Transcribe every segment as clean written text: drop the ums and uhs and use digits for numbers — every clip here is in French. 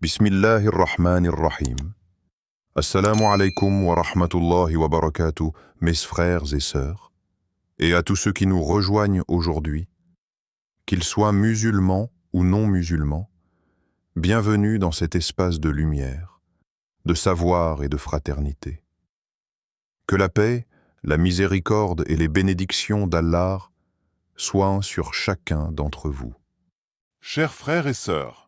Bismillahirrahmanirrahim. Assalamu alaikum wa rahmatullahi wa barakatuh, mes frères et sœurs, et à tous ceux qui nous rejoignent aujourd'hui, qu'ils soient musulmans ou non musulmans, bienvenue dans cet espace de lumière, de savoir et de fraternité. Que la paix, la miséricorde et les bénédictions d'Allah soient sur chacun d'entre vous. Chers frères et sœurs,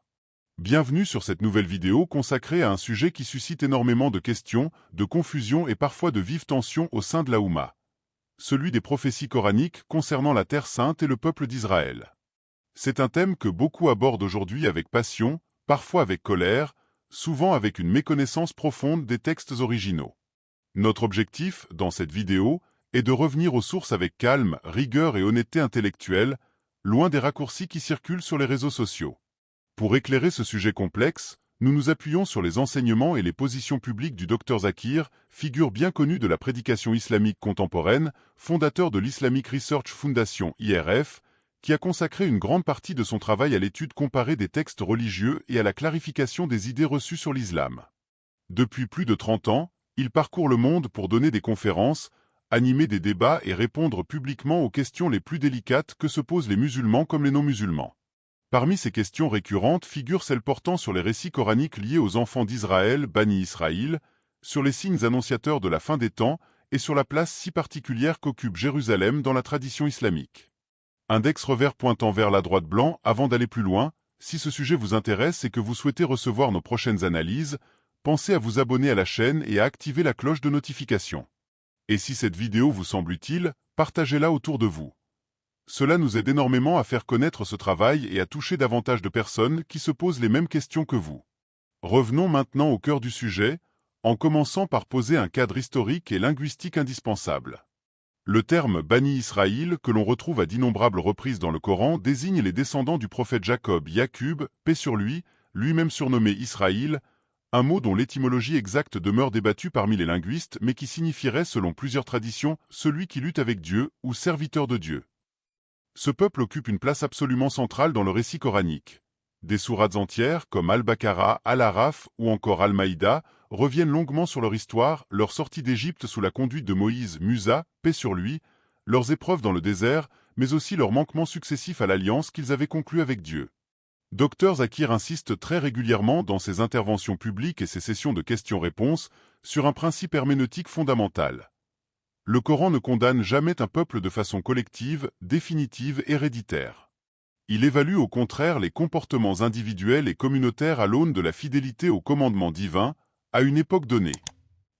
bienvenue sur cette nouvelle vidéo consacrée à un sujet qui suscite énormément de questions, de confusions et parfois de vives tensions au sein de la Oumma, celui des prophéties coraniques concernant la Terre Sainte et le peuple d'Israël. C'est un thème que beaucoup abordent aujourd'hui avec passion, parfois avec colère, souvent avec une méconnaissance profonde des textes originaux. Notre objectif, dans cette vidéo, est de revenir aux sources avec calme, rigueur et honnêteté intellectuelle, loin des raccourcis qui circulent sur les réseaux sociaux. Pour éclairer ce sujet complexe, nous nous appuyons sur les enseignements et les positions publiques du Dr Zakir, figure bien connue de la prédication islamique contemporaine, fondateur de l'Islamic Research Foundation IRF, qui a consacré une grande partie de son travail à l'étude comparée des textes religieux et à la clarification des idées reçues sur l'islam. Depuis plus de 30 ans, il parcourt le monde pour donner des conférences, animer des débats et répondre publiquement aux questions les plus délicates que se posent les musulmans comme les non-musulmans. Parmi ces questions récurrentes figurent celles portant sur les récits coraniques liés aux enfants d'Israël, Bani Israël, sur les signes annonciateurs de la fin des temps et sur la place si particulière qu'occupe Jérusalem dans la tradition islamique. Index revers pointant vers la droite blanc avant d'aller plus loin, si ce sujet vous intéresse et que vous souhaitez recevoir nos prochaines analyses, pensez à vous abonner à la chaîne et à activer la cloche de notification. Et si cette vidéo vous semble utile, partagez-la autour de vous. Cela nous aide énormément à faire connaître ce travail et à toucher davantage de personnes qui se posent les mêmes questions que vous. Revenons maintenant au cœur du sujet, en commençant par poser un cadre historique et linguistique indispensable. Le terme « Bani Israël » que l'on retrouve à d'innombrables reprises dans le Coran désigne les descendants du prophète Jacob, Yaqub, paix sur lui, lui-même surnommé Israël, un mot dont l'étymologie exacte demeure débattue parmi les linguistes mais qui signifierait selon plusieurs traditions « celui qui lutte avec Dieu » ou « serviteur de Dieu ». Ce peuple occupe une place absolument centrale dans le récit coranique. Des sourates entières comme Al-Baqarah, Al-Araf ou encore Al-Maïda reviennent longuement sur leur histoire, leur sortie d'Égypte sous la conduite de Moïse, Musa, paix sur lui, leurs épreuves dans le désert, mais aussi leurs manquements successifs à l'alliance qu'ils avaient conclue avec Dieu. Dr Zakir insiste très régulièrement dans ses interventions publiques et ses sessions de questions-réponses sur un principe herméneutique fondamental. Le Coran ne condamne jamais un peuple de façon collective, définitive, héréditaire. Il évalue au contraire les comportements individuels et communautaires à l'aune de la fidélité aux commandements divins, à une époque donnée.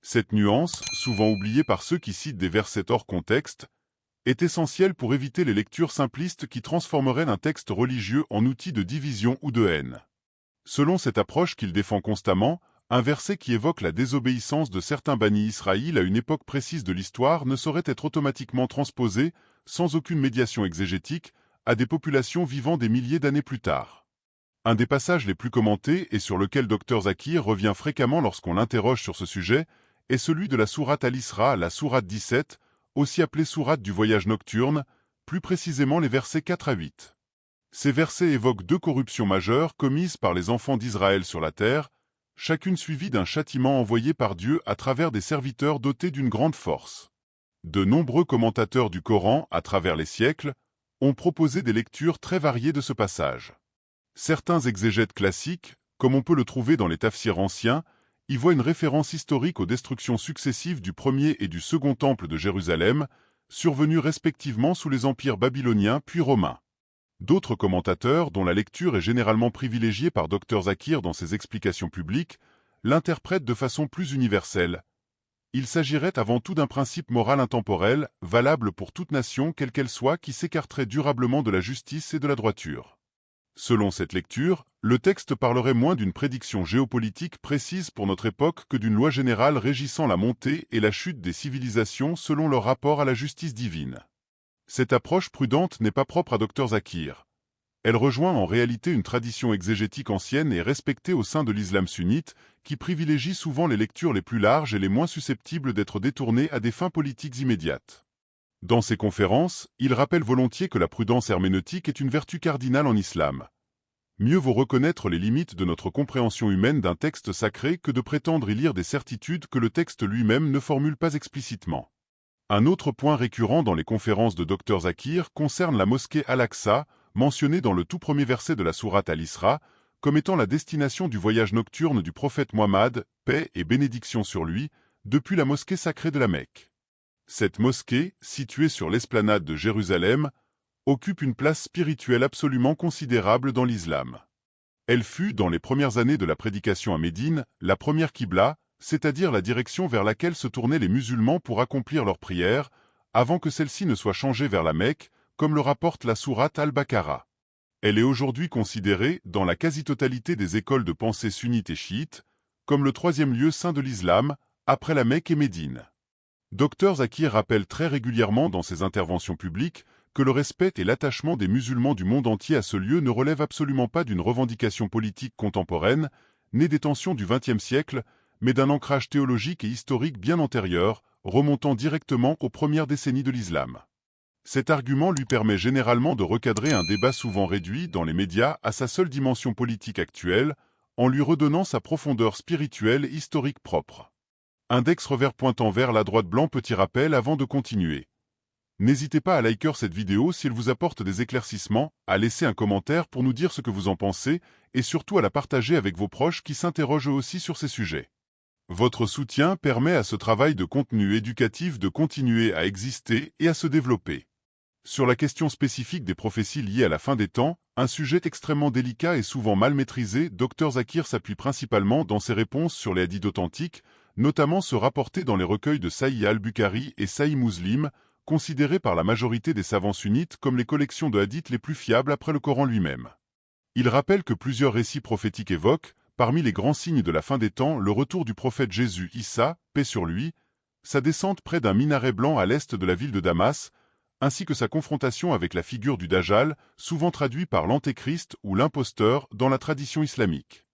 Cette nuance, souvent oubliée par ceux qui citent des versets hors contexte, est essentielle pour éviter les lectures simplistes qui transformeraient un texte religieux en outil de division ou de haine. Selon cette approche qu'il défend constamment, un verset qui évoque la désobéissance de certains Bani Israël à une époque précise de l'histoire ne saurait être automatiquement transposé, sans aucune médiation exégétique, à des populations vivant des milliers d'années plus tard. Un des passages les plus commentés et sur lequel Dr Zakir revient fréquemment lorsqu'on l'interroge sur ce sujet est celui de la sourate Al-Isra, la sourate 17, aussi appelée sourate du voyage nocturne, plus précisément les versets 4 à 8. Ces versets évoquent deux corruptions majeures commises par les enfants d'Israël sur la terre, chacune suivie d'un châtiment envoyé par Dieu à travers des serviteurs dotés d'une grande force. De nombreux commentateurs du Coran, à travers les siècles, ont proposé des lectures très variées de ce passage. Certains exégètes classiques, comme on peut le trouver dans les tafsirs anciens, y voient une référence historique aux destructions successives du premier et du second temple de Jérusalem, survenues respectivement sous les empires babyloniens puis romains. D'autres commentateurs, dont la lecture est généralement privilégiée par Dr Zakir dans ses explications publiques, l'interprètent de façon plus universelle. Il s'agirait avant tout d'un principe moral intemporel, valable pour toute nation quelle qu'elle soit qui s'écarterait durablement de la justice et de la droiture. Selon cette lecture, le texte parlerait moins d'une prédiction géopolitique précise pour notre époque que d'une loi générale régissant la montée et la chute des civilisations selon leur rapport à la justice divine. Cette approche prudente n'est pas propre à Dr Zakir. Elle rejoint en réalité une tradition exégétique ancienne et respectée au sein de l'islam sunnite, qui privilégie souvent les lectures les plus larges et les moins susceptibles d'être détournées à des fins politiques immédiates. Dans ses conférences, il rappelle volontiers que la prudence herméneutique est une vertu cardinale en islam. Mieux vaut reconnaître les limites de notre compréhension humaine d'un texte sacré que de prétendre y lire des certitudes que le texte lui-même ne formule pas explicitement. Un autre point récurrent dans les conférences de Dr Zakir concerne la mosquée Al-Aqsa, mentionnée dans le tout premier verset de la sourate Al-Isra, comme étant la destination du voyage nocturne du prophète Muhammad, paix et bénédiction sur lui, depuis la mosquée sacrée de la Mecque. Cette mosquée, située sur l'esplanade de Jérusalem, occupe une place spirituelle absolument considérable dans l'islam. Elle fut, dans les premières années de la prédication à Médine, la première qibla, c'est-à-dire la direction vers laquelle se tournaient les musulmans pour accomplir leurs prières, avant que celle-ci ne soit changée vers la Mecque, comme le rapporte la sourate Al-Baqarah. Elle est aujourd'hui considérée, dans la quasi-totalité des écoles de pensée sunnites et chiites, comme le troisième lieu saint de l'islam, après la Mecque et Médine. Dr Zakir rappelle très régulièrement dans ses interventions publiques que le respect et l'attachement des musulmans du monde entier à ce lieu ne relèvent absolument pas d'une revendication politique contemporaine, née des tensions du XXe siècle, mais d'un ancrage théologique et historique bien antérieur, remontant directement aux premières décennies de l'islam. Cet argument lui permet généralement de recadrer un débat souvent réduit dans les médias à sa seule dimension politique actuelle, en lui redonnant sa profondeur spirituelle et historique propre. Index revers pointant vers la droite blanc, petit rappel avant de continuer. N'hésitez pas à liker cette vidéo si elle vous apporte des éclaircissements, à laisser un commentaire pour nous dire ce que vous en pensez, et surtout à la partager avec vos proches qui s'interrogent eux aussi sur ces sujets. Votre soutien permet à ce travail de contenu éducatif de continuer à exister et à se développer. Sur la question spécifique des prophéties liées à la fin des temps, un sujet extrêmement délicat et souvent mal maîtrisé, Dr Zakir s'appuie principalement dans ses réponses sur les hadiths authentiques, notamment ceux rapportés dans les recueils de Sahih al-Bukhari et Sahih Muslim, considérés par la majorité des savants sunnites comme les collections de hadiths les plus fiables après le Coran lui-même. Il rappelle que plusieurs récits prophétiques évoquent, parmi les grands signes de la fin des temps, le retour du prophète Jésus Issa, paix sur lui, sa descente près d'un minaret blanc à l'est de la ville de Damas, ainsi que sa confrontation avec la figure du Dajjal, souvent traduit par l'antéchrist ou l'imposteur dans la tradition islamique.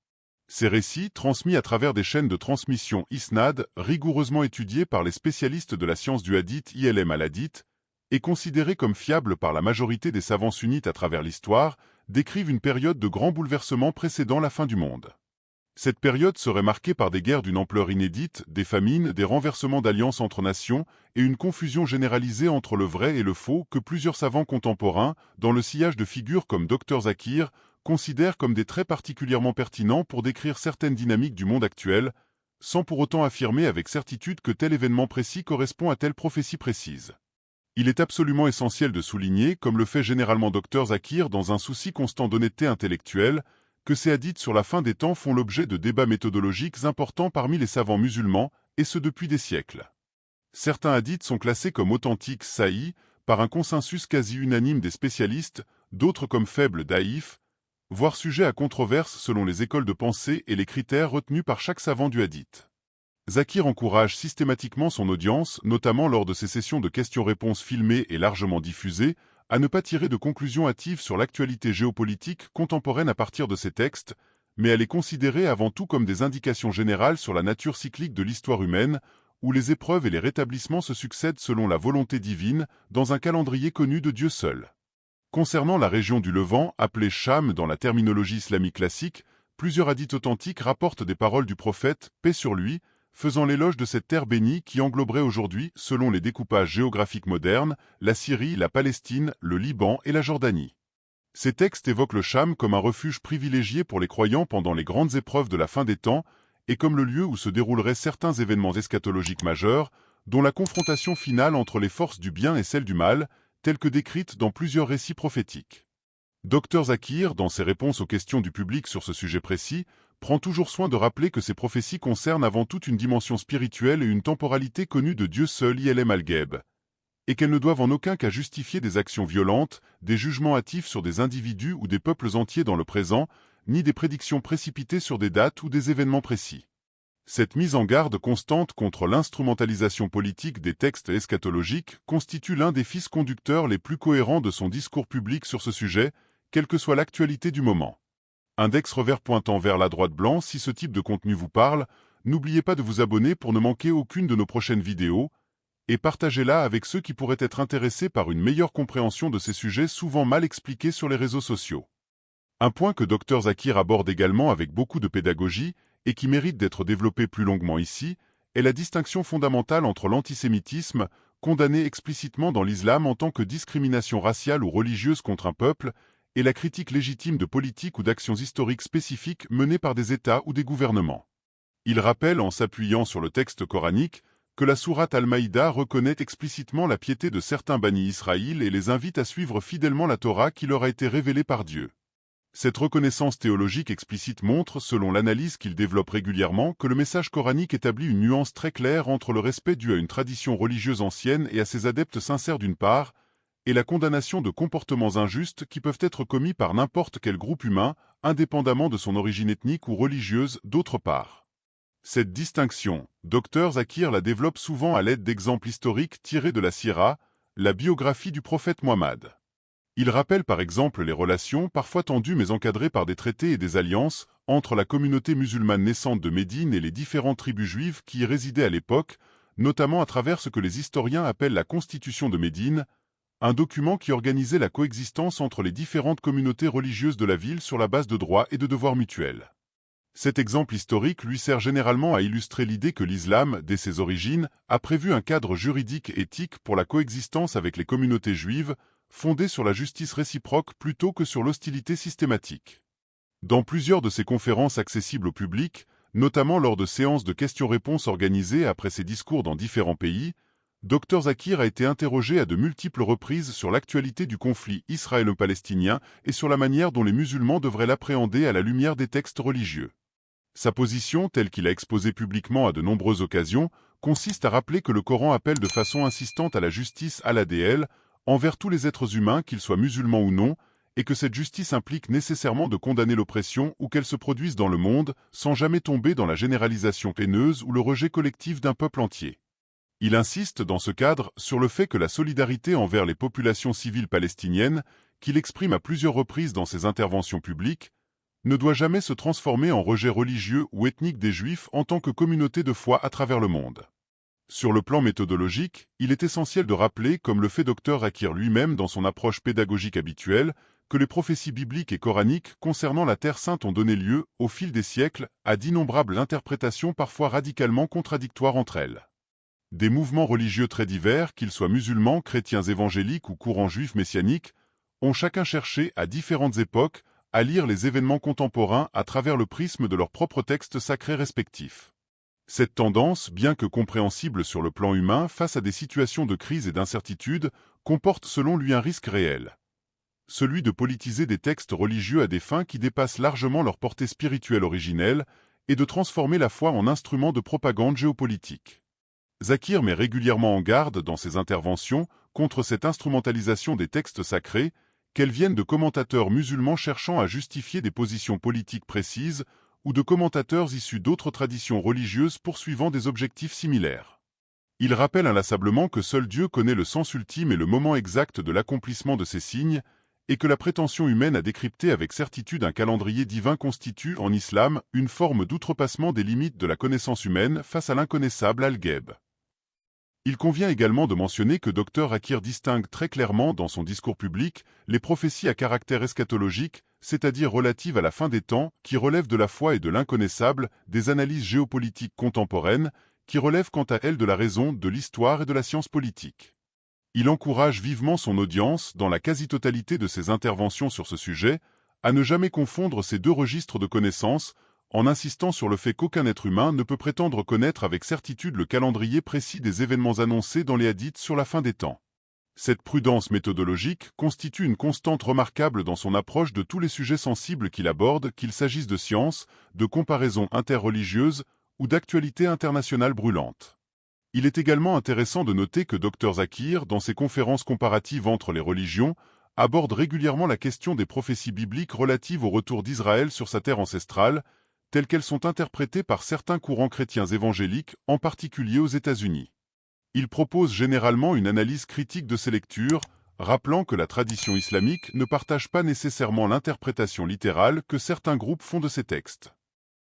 Ces récits, transmis à travers des chaînes de transmission isnad, rigoureusement étudiées par les spécialistes de la science du hadith ilm al-hadith, et considérés comme fiables par la majorité des savants sunnites à travers l'histoire, décrivent une période de grands bouleversements précédant la fin du monde. Cette période serait marquée par des guerres d'une ampleur inédite, des famines, des renversements d'alliances entre nations et une confusion généralisée entre le vrai et le faux que plusieurs savants contemporains, dans le sillage de figures comme Dr Zakir, considèrent comme des traits particulièrement pertinents pour décrire certaines dynamiques du monde actuel, sans pour autant affirmer avec certitude que tel événement précis correspond à telle prophétie précise. Il est absolument essentiel de souligner, comme le fait généralement Dr Zakir dans un souci constant d'honnêteté intellectuelle, que ces hadiths sur la fin des temps font l'objet de débats méthodologiques importants parmi les savants musulmans, et ce depuis des siècles. Certains hadiths sont classés comme authentiques sahih, par un consensus quasi unanime des spécialistes, d'autres comme faibles daïfs, voire sujets à controverse selon les écoles de pensée et les critères retenus par chaque savant du hadith. Zakir encourage systématiquement son audience, notamment lors de ses sessions de questions-réponses filmées et largement diffusées, à ne pas tirer de conclusions hâtives sur l'actualité géopolitique contemporaine à partir de ces textes, mais à les considérer avant tout comme des indications générales sur la nature cyclique de l'histoire humaine, où les épreuves et les rétablissements se succèdent selon la volonté divine, dans un calendrier connu de Dieu seul. Concernant la région du Levant, appelée Cham dans la terminologie islamique classique, plusieurs hadiths authentiques rapportent des paroles du prophète, paix sur lui, faisant l'éloge de cette terre bénie qui engloberait aujourd'hui, selon les découpages géographiques modernes, la Syrie, la Palestine, le Liban et la Jordanie. Ces textes évoquent le Cham comme un refuge privilégié pour les croyants pendant les grandes épreuves de la fin des temps, et comme le lieu où se dérouleraient certains événements eschatologiques majeurs, dont la confrontation finale entre les forces du bien et celles du mal, telle que décrite dans plusieurs récits prophétiques. Dr Zakir, dans ses réponses aux questions du public sur ce sujet précis, prend toujours soin de rappeler que ces prophéties concernent avant tout une dimension spirituelle et une temporalité connue de Dieu seul ilm al-Ghaib, et qu'elles ne doivent en aucun cas justifier des actions violentes, des jugements hâtifs sur des individus ou des peuples entiers dans le présent, ni des prédictions précipitées sur des dates ou des événements précis. Cette mise en garde constante contre l'instrumentalisation politique des textes eschatologiques constitue l'un des fils conducteurs les plus cohérents de son discours public sur ce sujet, quelle que soit l'actualité du moment. Index revers pointant vers la droite blanc, si ce type de contenu vous parle, n'oubliez pas de vous abonner pour ne manquer aucune de nos prochaines vidéos, et partagez-la avec ceux qui pourraient être intéressés par une meilleure compréhension de ces sujets souvent mal expliqués sur les réseaux sociaux. Un point que Dr Zakir aborde également avec beaucoup de pédagogie et qui mérite d'être développé plus longuement ici, est la distinction fondamentale entre l'antisémitisme, condamné explicitement dans l'islam en tant que discrimination raciale ou religieuse contre un peuple, et la critique légitime de politiques ou d'actions historiques spécifiques menées par des États ou des gouvernements. Il rappelle, en s'appuyant sur le texte coranique, que la sourate Al-Maïda reconnaît explicitement la piété de certains Bani Israël et les invite à suivre fidèlement la Torah qui leur a été révélée par Dieu. Cette reconnaissance théologique explicite montre, selon l'analyse qu'il développe régulièrement, que le message coranique établit une nuance très claire entre le respect dû à une tradition religieuse ancienne et à ses adeptes sincères d'une part, et la condamnation de comportements injustes qui peuvent être commis par n'importe quel groupe humain, indépendamment de son origine ethnique ou religieuse, d'autre part. Cette distinction, Dr Zakir la développe souvent à l'aide d'exemples historiques tirés de la Sira, la biographie du prophète Mohammed. Il rappelle par exemple les relations, parfois tendues mais encadrées par des traités et des alliances, entre la communauté musulmane naissante de Médine et les différentes tribus juives qui y résidaient à l'époque, notamment à travers ce que les historiens appellent la Constitution de Médine, un document qui organisait la coexistence entre les différentes communautés religieuses de la ville sur la base de droits et de devoirs mutuels. Cet exemple historique lui sert généralement à illustrer l'idée que l'islam, dès ses origines, a prévu un cadre juridique et éthique pour la coexistence avec les communautés juives, fondé sur la justice réciproque plutôt que sur l'hostilité systématique. Dans plusieurs de ses conférences accessibles au public, notamment lors de séances de questions-réponses organisées après ses discours dans différents pays, Dr Zakir a été interrogé à de multiples reprises sur l'actualité du conflit israélo-palestinien et sur la manière dont les musulmans devraient l'appréhender à la lumière des textes religieux. Sa position, telle qu'il a exposée publiquement à de nombreuses occasions, consiste à rappeler que le Coran appelle de façon insistante à la justice al-adl, envers tous les êtres humains, qu'ils soient musulmans ou non, et que cette justice implique nécessairement de condamner l'oppression où qu'elle se produise dans le monde, sans jamais tomber dans la généralisation haineuse ou le rejet collectif d'un peuple entier. Il insiste, dans ce cadre, sur le fait que la solidarité envers les populations civiles palestiniennes, qu'il exprime à plusieurs reprises dans ses interventions publiques, ne doit jamais se transformer en rejet religieux ou ethnique des Juifs en tant que communauté de foi à travers le monde. Sur le plan méthodologique, il est essentiel de rappeler, comme le fait Dr Zakir lui-même dans son approche pédagogique habituelle, que les prophéties bibliques et coraniques concernant la Terre Sainte ont donné lieu, au fil des siècles, à d'innombrables interprétations parfois radicalement contradictoires entre elles. Des mouvements religieux très divers, qu'ils soient musulmans, chrétiens évangéliques ou courants juifs messianiques, ont chacun cherché, à différentes époques, à lire les événements contemporains à travers le prisme de leurs propres textes sacrés respectifs. Cette tendance, bien que compréhensible sur le plan humain face à des situations de crise et d'incertitude, comporte selon lui un risque réel. Celui de politiser des textes religieux à des fins qui dépassent largement leur portée spirituelle originelle et de transformer la foi en instrument de propagande géopolitique. Zakir met régulièrement en garde dans ses interventions contre cette instrumentalisation des textes sacrés, qu'elles viennent de commentateurs musulmans cherchant à justifier des positions politiques précises ou de commentateurs issus d'autres traditions religieuses poursuivant des objectifs similaires. Il rappelle inlassablement que seul Dieu connaît le sens ultime et le moment exact de l'accomplissement de ces signes, et que la prétention humaine à décrypter avec certitude un calendrier divin constitue, en islam, une forme d'outrepassement des limites de la connaissance humaine face à l'inconnaissable al-Ghaib. Il convient également de mentionner que Dr Zakir distingue très clairement dans son discours public les prophéties à caractère eschatologique, c'est-à-dire relatives à la fin des temps, qui relèvent de la foi et de l'inconnaissable, des analyses géopolitiques contemporaines, qui relèvent quant à elles de la raison, de l'histoire et de la science politique. Il encourage vivement son audience, dans la quasi-totalité de ses interventions sur ce sujet, à ne jamais confondre ces deux registres de connaissances, en insistant sur le fait qu'aucun être humain ne peut prétendre connaître avec certitude le calendrier précis des événements annoncés dans les hadiths sur la fin des temps. Cette prudence méthodologique constitue une constante remarquable dans son approche de tous les sujets sensibles qu'il aborde, qu'il s'agisse de science, de comparaisons interreligieuses ou d'actualités internationales brûlantes. Il est également intéressant de noter que Dr Zakir, dans ses conférences comparatives entre les religions, aborde régulièrement la question des prophéties bibliques relatives au retour d'Israël sur sa terre ancestrale, telles qu'elles sont interprétées par certains courants chrétiens évangéliques, en particulier aux États-Unis. Il propose généralement une analyse critique de ces lectures, rappelant que la tradition islamique ne partage pas nécessairement l'interprétation littérale que certains groupes font de ces textes.